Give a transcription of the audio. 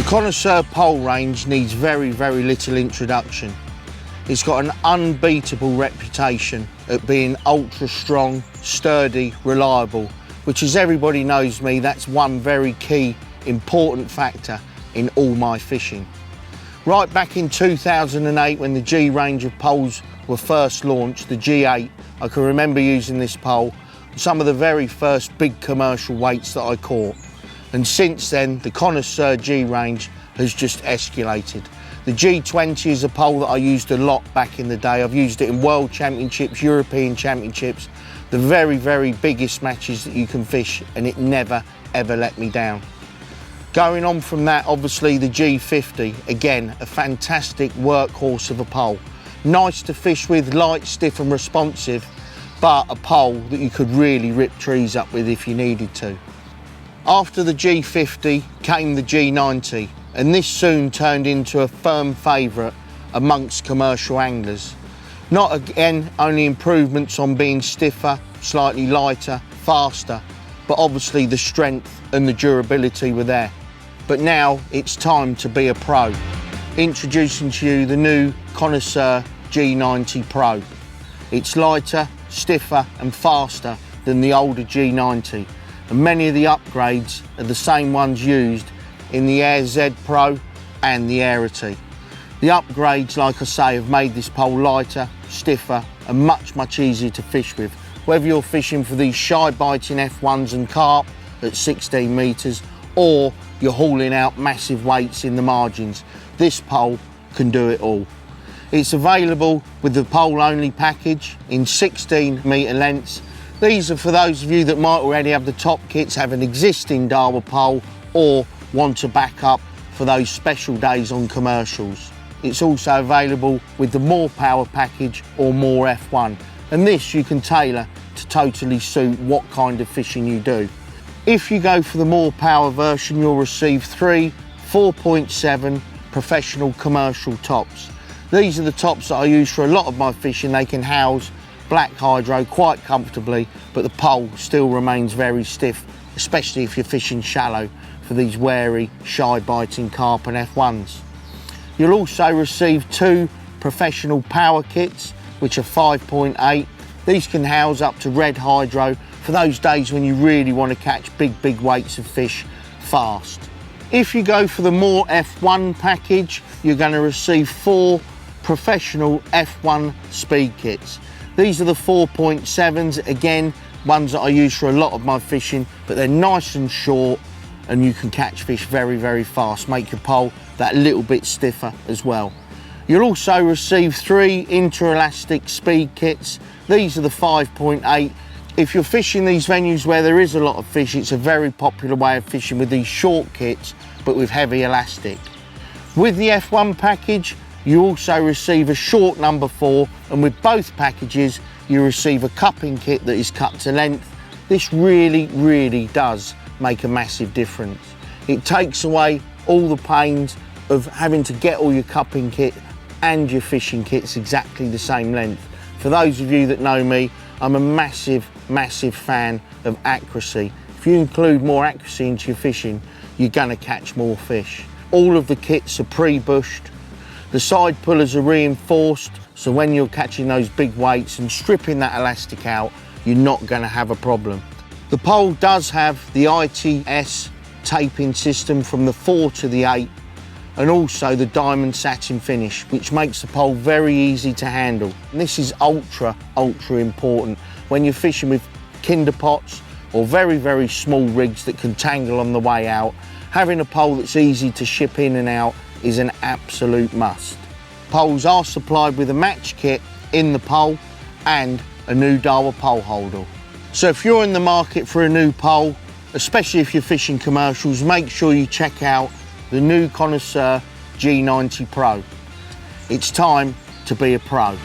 Connoisseur pole range needs very, very little introduction. It's got an unbeatable reputation at being ultra strong, sturdy, reliable, which, as everybody knows me, that's one very key, important factor in all my fishing. Right back in 2008, when the G range of poles were first launched, the G8, I can remember using this pole, some of the very first big commercial weights that I caught. And since then, the Connoisseur G range has just escalated. The G20 is a pole that I used a lot back in the day. I've used it in World Championships, European Championships, the very, very biggest matches that you can fish, and it never, ever let me down. Going on from that, obviously the G50, again, a fantastic workhorse of a pole. Nice to fish with, light, stiff and responsive, but a pole that you could really rip trees up with if you needed to. After the G50 came the G90, and this soon turned into a firm favourite amongst commercial anglers. Not again only improvements on being stiffer, slightly lighter, faster, but obviously the strength and the durability were there. But now it's time to be a pro. Introducing to you the new Connoisseur G90 PRO. It's lighter, stiffer and faster than the older G90. And many of the upgrades are the same ones used in the Air Z Pro and the Airity. The upgrades, like I say, have made this pole lighter, stiffer and much, much easier to fish with. Whether you're fishing for these shy biting F1s and carp at 16 metres, or you're hauling out massive weights in the margins, this pole can do it all. It's available with the pole only package in 16 metre lengths. These are for those of you that might already have the top kits, have an existing Daiwa pole, or want to back up for those special days on commercials. It's also available with the more power package or more F1, and this you can tailor to totally suit what kind of fishing you do. If you go for the more power version, you'll receive 3 4.7 professional commercial tops. These are the tops that I use for a lot of my fishing. They can house black hydro quite comfortably, but the pole still remains very stiff, especially if you're fishing shallow for these wary, shy biting carp and F1s. You'll also receive 2 professional power kits, which are 5.8. These can house up to red hydro for those days when you really want to catch big weights of fish fast. If you go for the more F1 package, you're going to receive 4 professional F1 speed kits. These are the 4.7s, again, ones that I use for a lot of my fishing, but they're nice and short and you can catch fish very, very fast, make your pole that little bit stiffer as well. You'll also receive 3 interelastic speed kits. These are the 5.8. If you're fishing these venues where there is a lot of fish, it's a very popular way of fishing with these short kits, but with heavy elastic. With the F1 package, you also receive a short number 4, and with both packages, you receive a cupping kit that is cut to length. This really, really does make a massive difference. It takes away all the pains of having to get all your cupping kit and your fishing kits exactly the same length. For those of you that know me, I'm a massive fan of accuracy. If you include more accuracy into your fishing, you're gonna catch more fish. All of the kits are pre-bushed. The side pullers are reinforced, so when you're catching those big weights and stripping that elastic out, you're not gonna have a problem. The pole does have the ITS taping system from the 4 to the 8, and also the diamond satin finish, which makes the pole very easy to handle. And this is ultra important when you're fishing with kinder pots or very small rigs that can tangle on the way out. Having a pole that's easy to ship in and out is an absolute must. Poles are supplied with a match kit in the pole and a new Daiwa pole holder. So if you're in the market for a new pole, especially if you're fishing commercials, make sure you check out the new Connoisseur G90 PRO. It's time to be a pro.